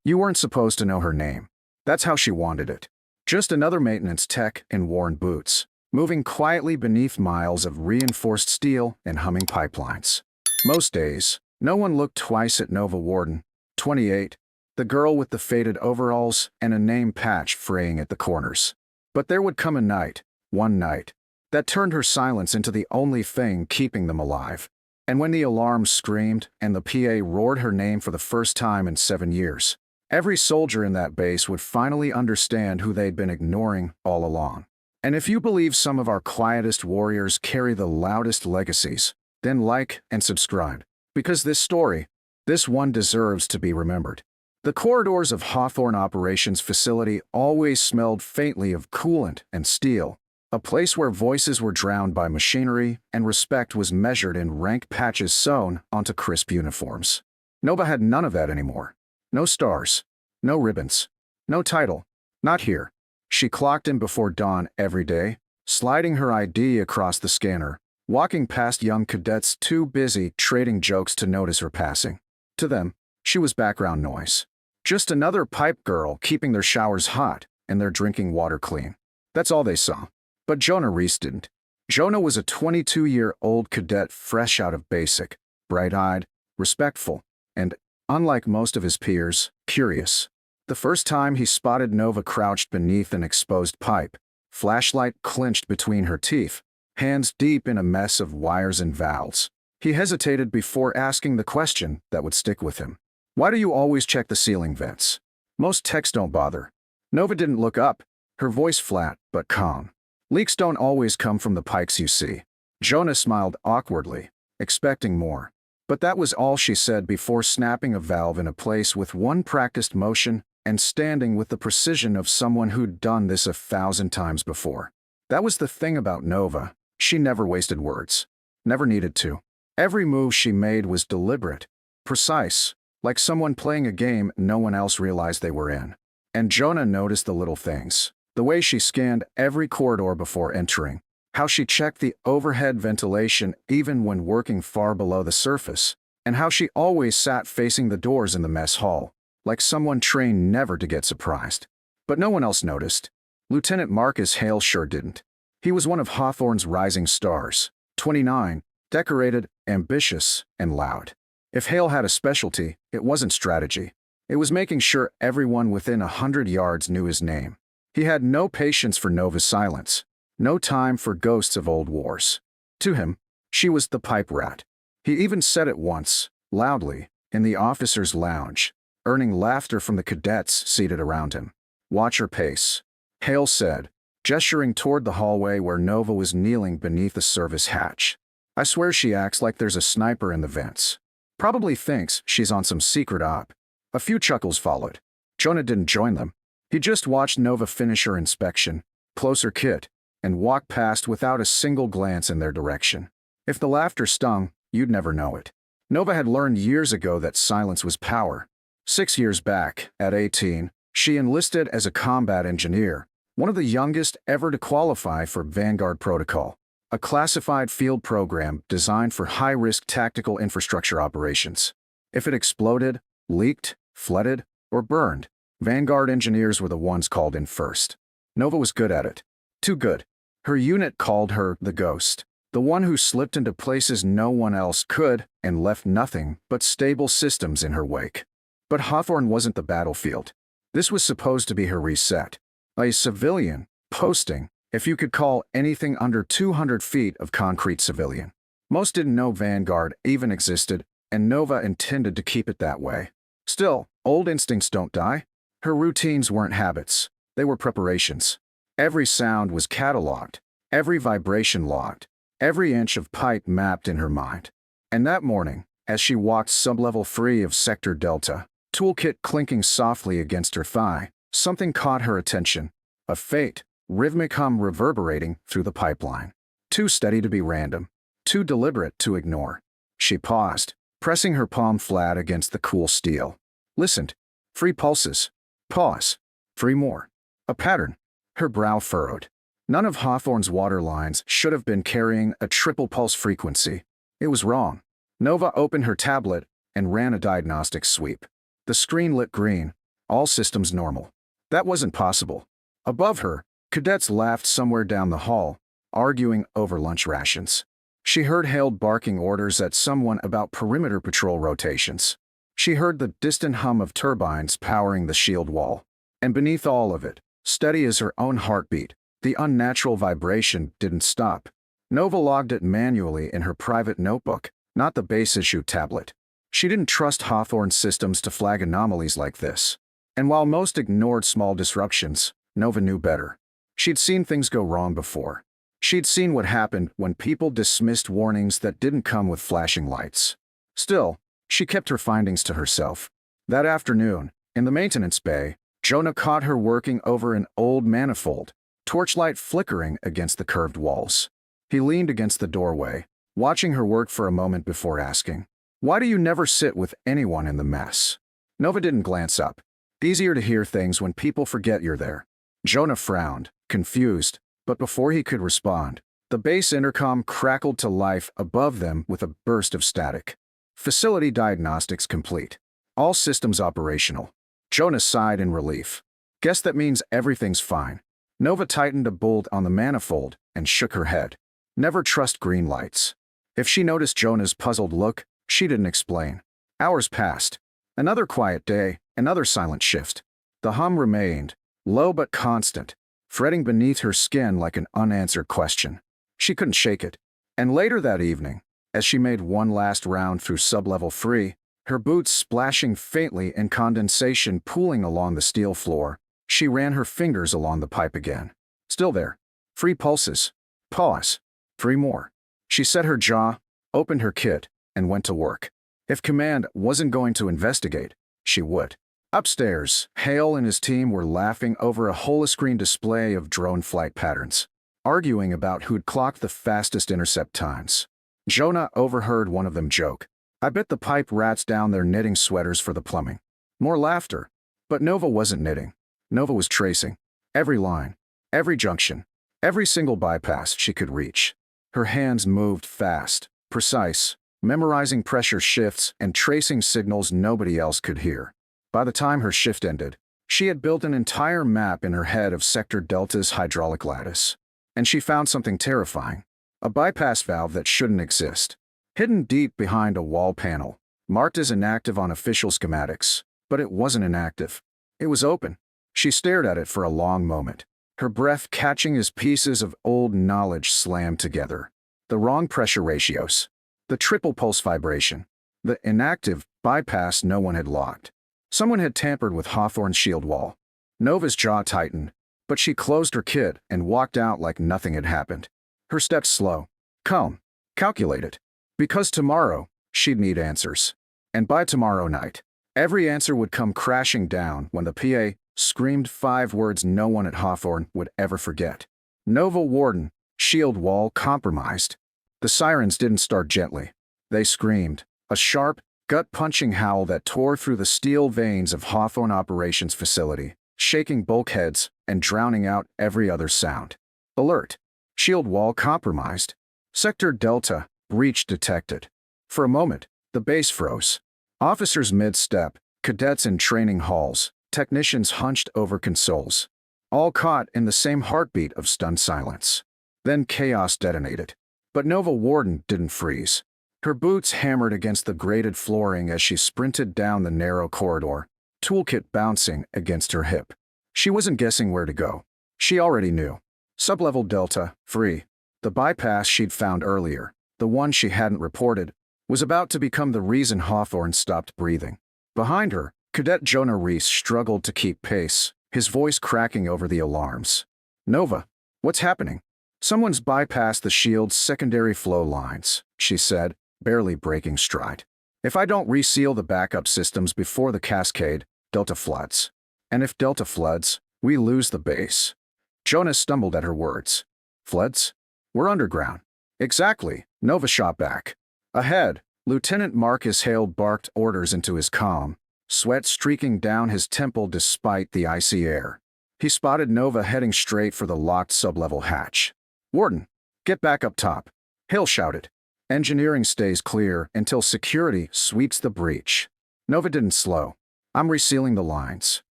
You weren't supposed to know her name. That's how she wanted it. Just another maintenance tech in worn boots, moving quietly beneath miles of reinforced steel and humming pipelines. Most days, no one looked twice at Nova Warden, 28, the girl with the faded overalls and a name patch fraying at the corners. But there would come a night, one night, that turned her silence into the only thing keeping them alive. And when the alarm screamed and the PA roared her name for the first time in 7 years, every soldier in that base would finally understand who they'd been ignoring all along. And if you believe some of our quietest warriors carry the loudest legacies, then like and subscribe. Because this story, this one deserves to be remembered. The corridors of Hawthorne Operations Facility always smelled faintly of coolant and steel, a place where voices were drowned by machinery and respect was measured in rank patches sewn onto crisp uniforms. Nova had none of that anymore. No stars, no ribbons, no title. Not here. She clocked in before dawn every day, sliding her ID across the scanner, walking past young cadets too busy trading jokes to notice her passing. To them, she was background noise. Just another pipe girl keeping their showers hot and their drinking water clean. That's all they saw. But Jonah Reese didn't. Jonah was a 22-year-old cadet fresh out of basic, bright-eyed, respectful, and, unlike most of his peers, curious. The first time he spotted Nova crouched beneath an exposed pipe, flashlight clenched between her teeth, hands deep in a mess of wires and valves, he hesitated before asking the question that would stick with him. Why do you always check the ceiling vents? Most techs don't bother. Nova didn't look up, her voice flat but calm. Leaks don't always come from the pikes you see. Jonah smiled awkwardly, expecting more. But that was all she said before snapping a valve in a place with one practiced motion and standing with the precision of someone who'd done this 1,000 times before. That was the thing about Nova. She never wasted words. Never needed to. Every move she made was deliberate, precise, like someone playing a game no one else realized they were in. And Jonah noticed the little things. The way she scanned every corridor before entering, how she checked the overhead ventilation even when working far below the surface, and how she always sat facing the doors in the mess hall, like someone trained never to get surprised. But no one else noticed. Lieutenant Marcus Hale sure didn't. He was one of Hawthorne's rising stars, 29, decorated, ambitious, and loud. If Hale had a specialty, it wasn't strategy. It was making sure everyone within 100 yards knew his name. He had no patience for Nova's silence, no time for ghosts of old wars. To him, she was the pipe rat. He even said it once, loudly, in the officers' lounge, earning laughter from the cadets seated around him. Watch her pace, Hale said, gesturing toward the hallway where Nova was kneeling beneath the service hatch. I swear she acts like there's a sniper in the vents. Probably thinks she's on some secret op. A few chuckles followed. Jonah didn't join them. He just watched Nova finish her inspection, close her kit, and walk past without a single glance in their direction. If the laughter stung, you'd never know it. Nova had learned years ago that silence was power. 6 years back, at 18, she enlisted as a combat engineer, one of the youngest ever to qualify for Vanguard protocol, a classified field program designed for high-risk tactical infrastructure operations. If it exploded, leaked, flooded, or burned, Vanguard engineers were the ones called in first. Nova was good at it. Too good. Her unit called her the Ghost, the one who slipped into places no one else could and left nothing but stable systems in her wake. But Hawthorne wasn't the battlefield. This was supposed to be her reset. A civilian posting, if you could call anything under 200 feet of concrete civilian. Most didn't know Vanguard even existed, and Nova intended to keep it that way. Still, old instincts don't die. Her routines weren't habits. They were preparations. Every sound was cataloged, every vibration logged, every inch of pipe mapped in her mind. And that morning, as she walked sublevel free of Sector Delta, toolkit clinking softly against her thigh, something caught her attention. A faint, rhythmic hum reverberating through the pipeline. Too steady to be random, too deliberate to ignore. She paused, pressing her palm flat against the cool steel. Listened. 3 pulses. Pause. 3 more. A pattern. Her brow furrowed. None of Hawthorne's water lines should have been carrying a triple pulse frequency. It was wrong. Nova opened her tablet and ran a diagnostic sweep. The screen lit green, All systems normal. That wasn't possible. Above her, cadets laughed somewhere down the hall, arguing over lunch rations. She heard Hale barking orders at someone about perimeter patrol rotations. She heard the distant hum of turbines powering the shield wall. And beneath all of it, steady as her own heartbeat, the unnatural vibration didn't stop. Nova logged it manually in her private notebook, not the base-issue tablet. She didn't trust Hawthorne's systems to flag anomalies like this. And while most ignored small disruptions, Nova knew better. She'd seen things go wrong before. She'd seen what happened when people dismissed warnings that didn't come with flashing lights. Still, she kept her findings to herself. That afternoon, in the maintenance bay, Jonah caught her working over an old manifold, torchlight flickering against the curved walls. He leaned against the doorway, watching her work for a moment before asking, "Why do you never sit with anyone in the mess?" Nova didn't glance up. Easier to hear things when people forget you're there. Jonah frowned, confused, but before he could respond, the base intercom crackled to life above them with a burst of static. Facility diagnostics complete. All systems operational. Jonah sighed in relief. Guess that means everything's fine. Nova tightened a bolt on the manifold and shook her head. Never trust green lights. If she noticed Jonah's puzzled look, she didn't explain. Hours passed. Another quiet day, another silent shift. The hum remained, low but constant, fretting beneath her skin like an unanswered question. She couldn't shake it. And later that evening, as she made one last round through sublevel 3, her boots splashing faintly and condensation pooling along the steel floor, she ran her fingers along the pipe again. Still there. 3 pulses. Pause. 3 more. She set her jaw, opened her kit, and went to work. If Command wasn't going to investigate, she would. Upstairs, Hale and his team were laughing over a holoscreen display of drone flight patterns, arguing about who'd clocked the fastest intercept times. Jonah overheard one of them joke, "I bet the pipe rats down their knitting sweaters for the plumbing." More laughter. But Nova wasn't knitting. Nova was tracing. Every line, every junction, every single bypass she could reach. Her hands moved fast, precise, memorizing pressure shifts and tracing signals nobody else could hear. By the time her shift ended, she had built an entire map in her head of Sector Delta's hydraulic lattice. And she found something terrifying. A bypass valve that shouldn't exist. Hidden deep behind a wall panel, marked as inactive on official schematics. But it wasn't inactive. It was open. She stared at it for a long moment, her breath catching as pieces of old knowledge slammed together. The wrong pressure ratios. The triple pulse vibration. The inactive bypass no one had logged. Someone had tampered with Hawthorne's shield wall. Nova's jaw tightened, but she closed her kit and walked out like nothing had happened. Her steps slow, calm, calculated. Because tomorrow, she'd need answers. And by tomorrow night, every answer would come crashing down when the PA screamed 5 words no one at Hawthorne would ever forget. Nova Warden, shield wall compromised. The sirens didn't start gently. They screamed, a sharp, gut-punching howl that tore through the steel veins of Hawthorne Operations Facility, shaking bulkheads and drowning out every other sound. Alert. Shield wall compromised. Sector Delta, breach detected. For a moment, the base froze. Officers mid-step, cadets in training halls, technicians hunched over consoles. All caught in the same heartbeat of stunned silence. Then chaos detonated. But Nova Warden didn't freeze. Her boots hammered against the grated flooring as she sprinted down the narrow corridor, toolkit bouncing against her hip. She wasn't guessing where to go. She already knew. Sublevel Delta, free. The bypass she'd found earlier, the one she hadn't reported, was about to become the reason Hawthorne stopped breathing. Behind her, Cadet Jonah Reese struggled to keep pace, his voice cracking over the alarms. "Nova, what's happening?" "Someone's bypassed the shield's secondary flow lines," she said, barely breaking stride. "If I don't reseal the backup systems before the cascade, Delta floods. And if Delta floods, we lose the base." Jonah stumbled at her words. "Floods? We're underground." "Exactly," Nova shot back. Ahead, Lieutenant Marcus Hale barked orders into his comm, sweat streaking down his temple despite the icy air. He spotted Nova heading straight for the locked sublevel hatch. "Warden, get back up top," Hale shouted. "Engineering stays clear until security sweeps the breach." Nova didn't slow. "I'm resealing the lines."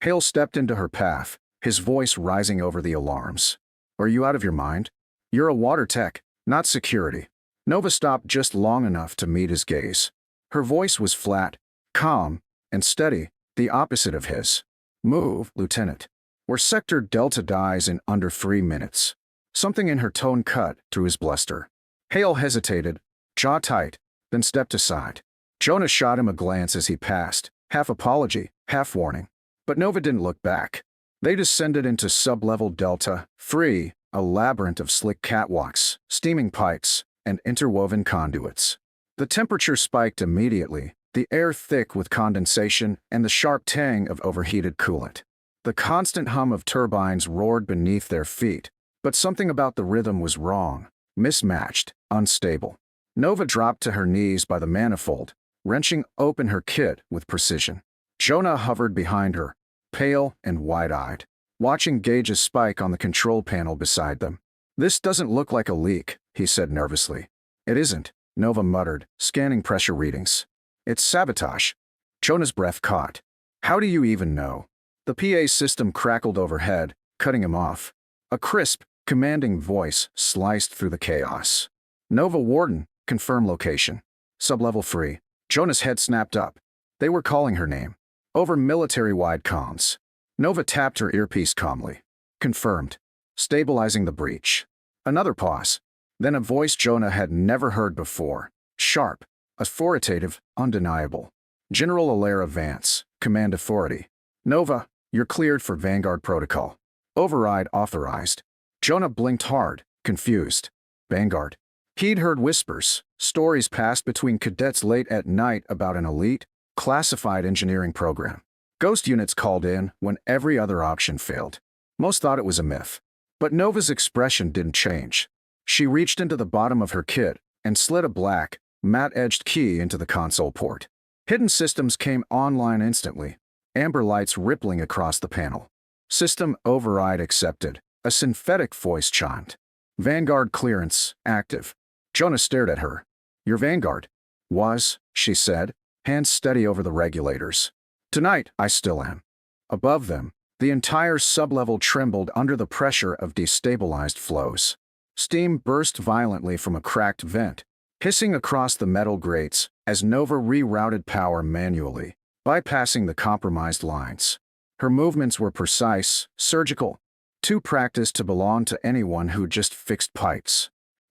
Hale stepped into her path, his voice rising over the alarms. Are you out of your mind? You're a water tech, not security. Nova stopped just long enough to meet his gaze. Her voice was flat, calm, and steady, the opposite of his. Move, Lieutenant. Or Sector Delta dies in under 3 minutes. Something in her tone cut through his bluster. Hale hesitated, jaw tight, then stepped aside. Jonah shot him a glance as he passed, half apology, half warning. But Nova didn't look back. They descended into sub-level Delta, free, a labyrinth of slick catwalks, steaming pipes, and interwoven conduits. The temperature spiked immediately, the air thick with condensation and the sharp tang of overheated coolant. The constant hum of turbines roared beneath their feet, but something about the rhythm was wrong, mismatched, unstable. Nova dropped to her knees by the manifold, wrenching open her kit with precision. Jonah hovered behind her, pale and wide-eyed, watching gauges spike on the control panel beside them. This doesn't look like a leak, he said nervously. It isn't, Nova muttered, scanning pressure readings. It's sabotage. Jonah's breath caught. How do you even know? The PA system crackled overhead, cutting him off. A crisp, commanding voice sliced through the chaos. Nova Warden, confirm location. Sublevel free. Jonah's head snapped up. They were calling her name. Over military-wide comms. Nova tapped her earpiece calmly. Confirmed. Stabilizing the breach. Another pause. Then a voice Jonah had never heard before. Sharp, authoritative, undeniable. General Alara Vance, Command Authority. Nova, you're cleared for Vanguard protocol. Override authorized. Jonah blinked hard, confused. Vanguard. He'd heard whispers, stories passed between cadets late at night about an elite, classified engineering program. Ghost units called in when every other option failed. Most thought it was a myth. But Nova's expression didn't change. She reached into the bottom of her kit and slid a black, matte-edged key into the console port. Hidden systems came online instantly, amber lights rippling across the panel. System override accepted. A synthetic voice chimed. Vanguard clearance, active. Jonah stared at her. Your Vanguard? Was, she said, hands steady over the regulators. Tonight, I still am. Above them, the entire sublevel trembled under the pressure of destabilized flows. Steam burst violently from a cracked vent, hissing across the metal grates as Nova rerouted power manually, bypassing the compromised lines. Her movements were precise, surgical, too practiced to belong to anyone who just fixed pipes.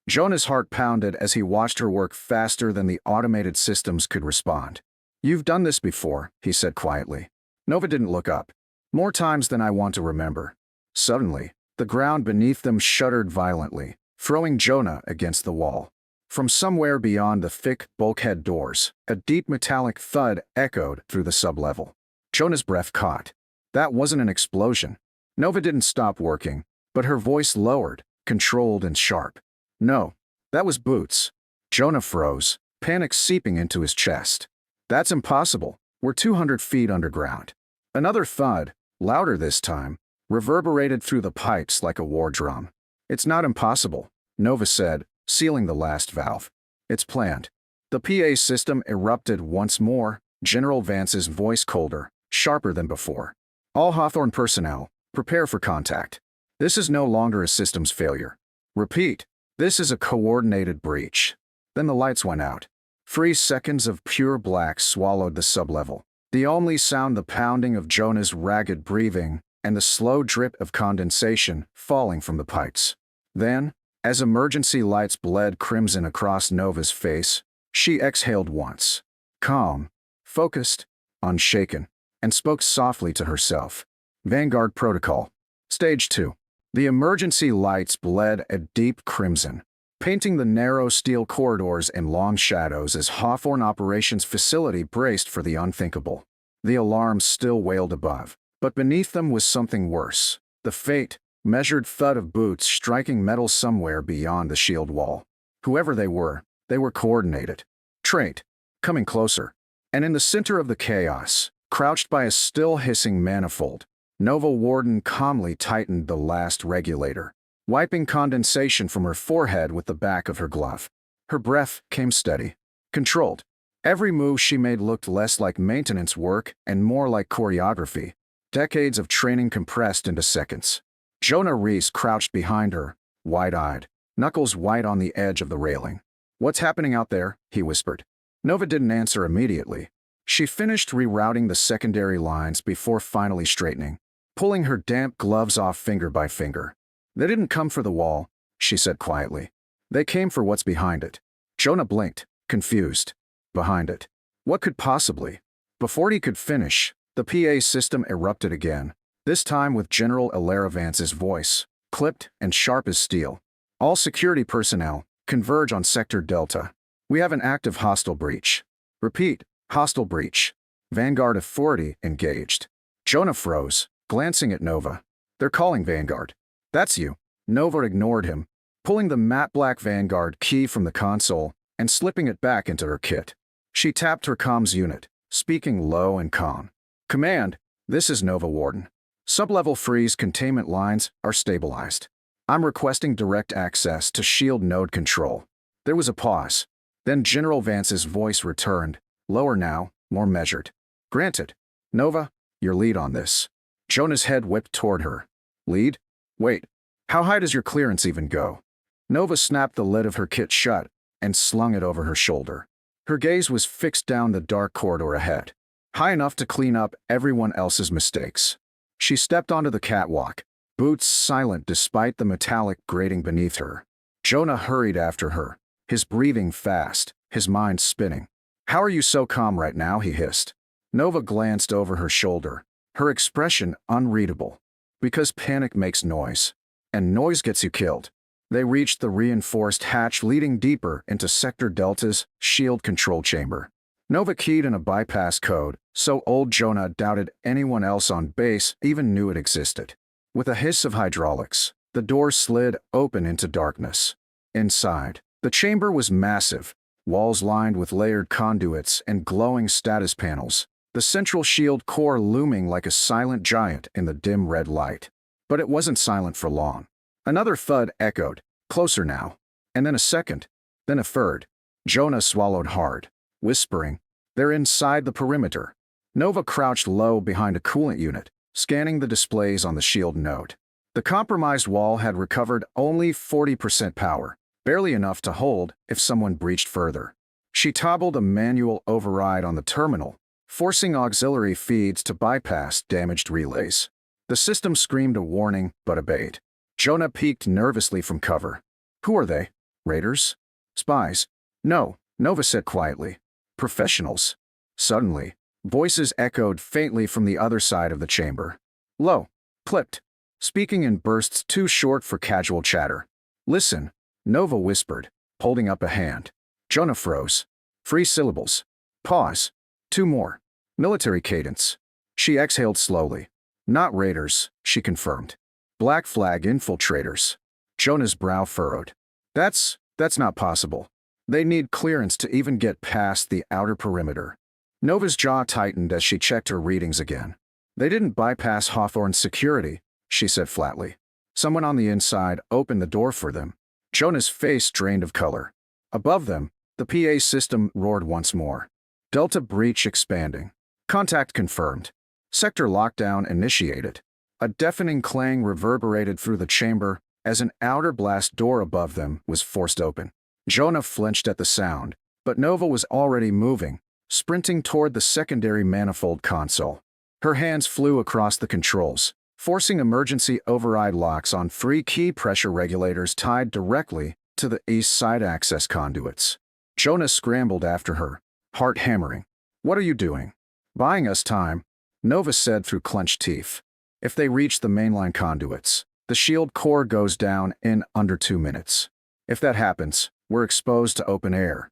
Jonah's heart pounded as he watched her work faster than the automated systems could respond. You've done this before, he said quietly. Nova didn't look up. More times than I want to remember. Suddenly, the ground beneath them shuddered violently, throwing Jonah against the wall. From somewhere beyond the thick bulkhead doors, a deep metallic thud echoed through the sublevel. Jonah's breath caught. That wasn't an explosion. Nova didn't stop working, but her voice lowered, controlled and sharp. No, that was boots. Jonah froze, panic seeping into his chest. That's impossible. We're 200 feet underground. Another thud, louder this time, reverberated through the pipes like a war drum. It's not impossible, Nova said, sealing the last valve. It's planned. The PA system erupted once more, General Vance's voice colder, sharper than before. All Hawthorne personnel, prepare for contact. This is no longer a systems failure. Repeat, this is a coordinated breach. Then the lights went out. 3 seconds of pure black swallowed the sublevel. The only sound the pounding of Jonah's ragged breathing and the slow drip of condensation falling from the pipes. Then, as emergency lights bled crimson across Nova's face, she exhaled once. Calm, focused, unshaken, and spoke softly to herself. Vanguard Protocol. Stage 2. The emergency lights bled a deep crimson, painting the narrow steel corridors in long shadows as Hawthorne Operations Facility braced for the unthinkable. The alarms still wailed above, but beneath them was something worse. The faint, measured thud of boots striking metal somewhere beyond the shield wall. Whoever they were coordinated. Trained. Coming closer. And in the center of the chaos, crouched by a still hissing manifold, Nova Warden calmly tightened the last regulator, wiping condensation from her forehead with the back of her glove. Her breath came steady, controlled. Every move she made looked less like maintenance work and more like choreography. Decades of training compressed into seconds. Jonah Reese crouched behind her, wide-eyed, knuckles white on the edge of the railing. "What's happening out there?" he whispered. Nova didn't answer immediately. She finished rerouting the secondary lines before finally straightening, pulling her damp gloves off finger by finger. "They didn't come for the wall," she said quietly. "They came for what's behind it." Jonah blinked, confused. Behind it? What could possibly? Before he could finish, the PA system erupted again, this time with General Alaravance's voice, clipped and sharp as steel. "All security personnel, converge on Sector Delta. We have an active hostile breach. Repeat, hostile breach. Vanguard authority engaged." Jonah froze, glancing at Nova. "They're calling Vanguard." "That's you." Nova ignored him, pulling the matte black Vanguard key from the console and slipping it back into her kit. She tapped her comms unit, speaking low and calm. "Command, this is Nova Warden. Sublevel freeze containment lines are stabilized. I'm requesting direct access to shield node control." There was a pause. Then General Vance's voice returned, lower now, more measured. "Granted. Nova, your lead on this." Jonah's head whipped toward her. "Lead? Wait, how high does your clearance even go?" Nova snapped the lid of her kit shut and slung it over her shoulder. Her gaze was fixed down the dark corridor ahead, high enough to clean up everyone else's mistakes. She stepped onto the catwalk, boots silent despite the metallic grating beneath her. Jonah hurried after her, his breathing fast, his mind spinning. "How are you so calm right now?" he hissed. Nova glanced over her shoulder, her expression unreadable. "Because panic makes noise, and noise gets you killed." They reached the reinforced hatch leading deeper into Sector Delta's shield control chamber. Nova keyed in a bypass code, so old Jonah doubted anyone else on base even knew it existed. With a hiss of hydraulics, the door slid open into darkness. Inside, the chamber was massive, walls lined with layered conduits and glowing status panels, the central shield core looming like a silent giant in the dim red light. But it wasn't silent for long. Another thud echoed, closer now, and then a second, then a third. Jonah swallowed hard, whispering, "They're inside the perimeter." Nova crouched low behind a coolant unit, scanning the displays on the shield node. The compromised wall had recovered only 40% power, barely enough to hold if someone breached further. She toggled a manual override on the terminal, forcing auxiliary feeds to bypass damaged relays. The system screamed a warning but obeyed. Jonah peeked nervously from cover. "Who are they? Raiders? Spies?" "No," Nova said quietly. "Professionals." Suddenly, voices echoed faintly from the other side of the chamber. Low, clipped, speaking in bursts too short for casual chatter. "Listen," Nova whispered, holding up a hand. Jonah froze. 3 syllables. Pause. 2 more. Military cadence. She exhaled slowly. "Not raiders," she confirmed. "Black flag infiltrators." Jonah's brow furrowed. That's not possible. They need clearance to even get past the outer perimeter." Nova's jaw tightened as she checked her readings again. "They didn't bypass Hawthorne's security," she said flatly. "Someone on the inside opened the door for them." Jonah's face drained of color. Above them, the PA system roared once more. "Delta breach expanding. Contact confirmed. Sector lockdown initiated." A deafening clang reverberated through the chamber as an outer blast door above them was forced open. Jonah flinched at the sound, but Nova was already moving, sprinting toward the secondary manifold console. Her hands flew across the controls, forcing emergency override locks on 3 key pressure regulators tied directly to the east side access conduits. Jonah scrambled after her, heart hammering. "What are you doing?" "Buying us time," Nova said through clenched teeth. "If they reach the mainline conduits, the shield core goes down in under 2 minutes. If that happens, we're exposed to open air."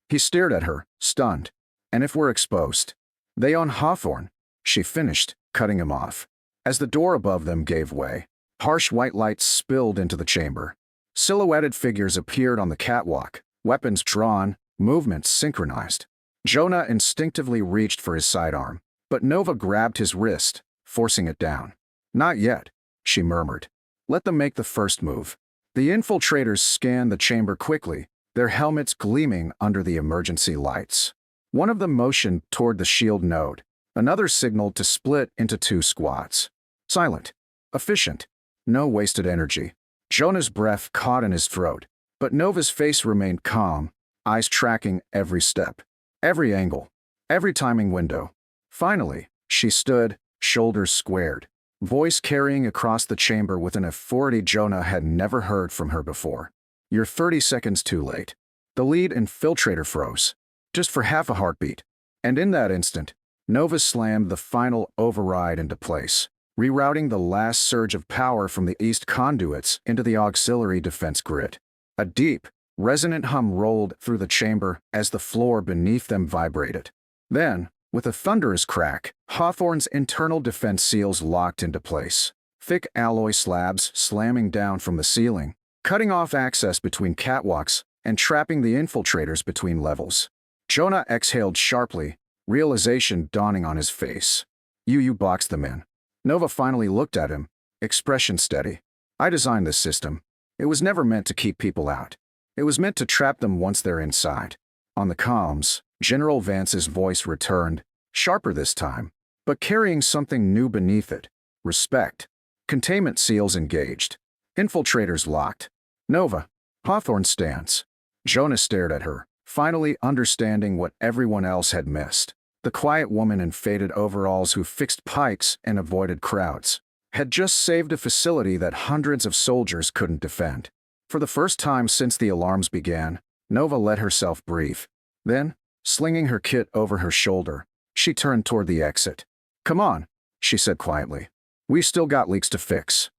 He stared at her, stunned. "And if we're exposed?" "They on Hawthorne," she finished, cutting him off. As the door above them gave way, harsh white lights spilled into the chamber. Silhouetted figures appeared on the catwalk, weapons drawn, movements synchronized. Jonah instinctively reached for his sidearm, but Nova grabbed his wrist, forcing it down. "Not yet," she murmured. "Let them make the first move." The infiltrators scanned the chamber quickly, their helmets gleaming under the emergency lights. One of them motioned toward the shield node, Another signaled to split into 2 squads. Silent. Efficient. No wasted energy. Jonah's breath caught in his throat, but Nova's face remained calm, eyes tracking every step, every angle, every timing window. Finally, she stood, shoulders squared, voice carrying across the chamber with an authority Jonah had never heard from her before. "You're 30 seconds too late." The lead infiltrator froze, just for half a heartbeat. And in that instant, Nova slammed the final override into place, rerouting the last surge of power from the east conduits into the auxiliary defense grid. A deep, resonant hum rolled through the chamber as the floor beneath them vibrated. Then, with a thunderous crack, Hawthorne's internal defense seals locked into place, thick alloy slabs slamming down from the ceiling, cutting off access between catwalks and trapping the infiltrators between levels. Jonah exhaled sharply, realization dawning on his face. You boxed them in." Nova finally looked at him, expression steady. "I designed this system. It was never meant to keep people out. It was meant to trap them once they're inside." On the comms, General Vance's voice returned, sharper this time, but carrying something new beneath it. Respect. Containment seals engaged. Infiltrators locked. "Nova, Hawthorne stands." Jonah stared at her, finally understanding what everyone else had missed. The quiet woman in faded overalls who fixed pikes and avoided crowds had just saved a facility that hundreds of soldiers couldn't defend. For the first time since the alarms began, Nova let herself breathe. Then, slinging her kit over her shoulder, she turned toward the exit. "Come on," she said quietly. "We still got leaks to fix."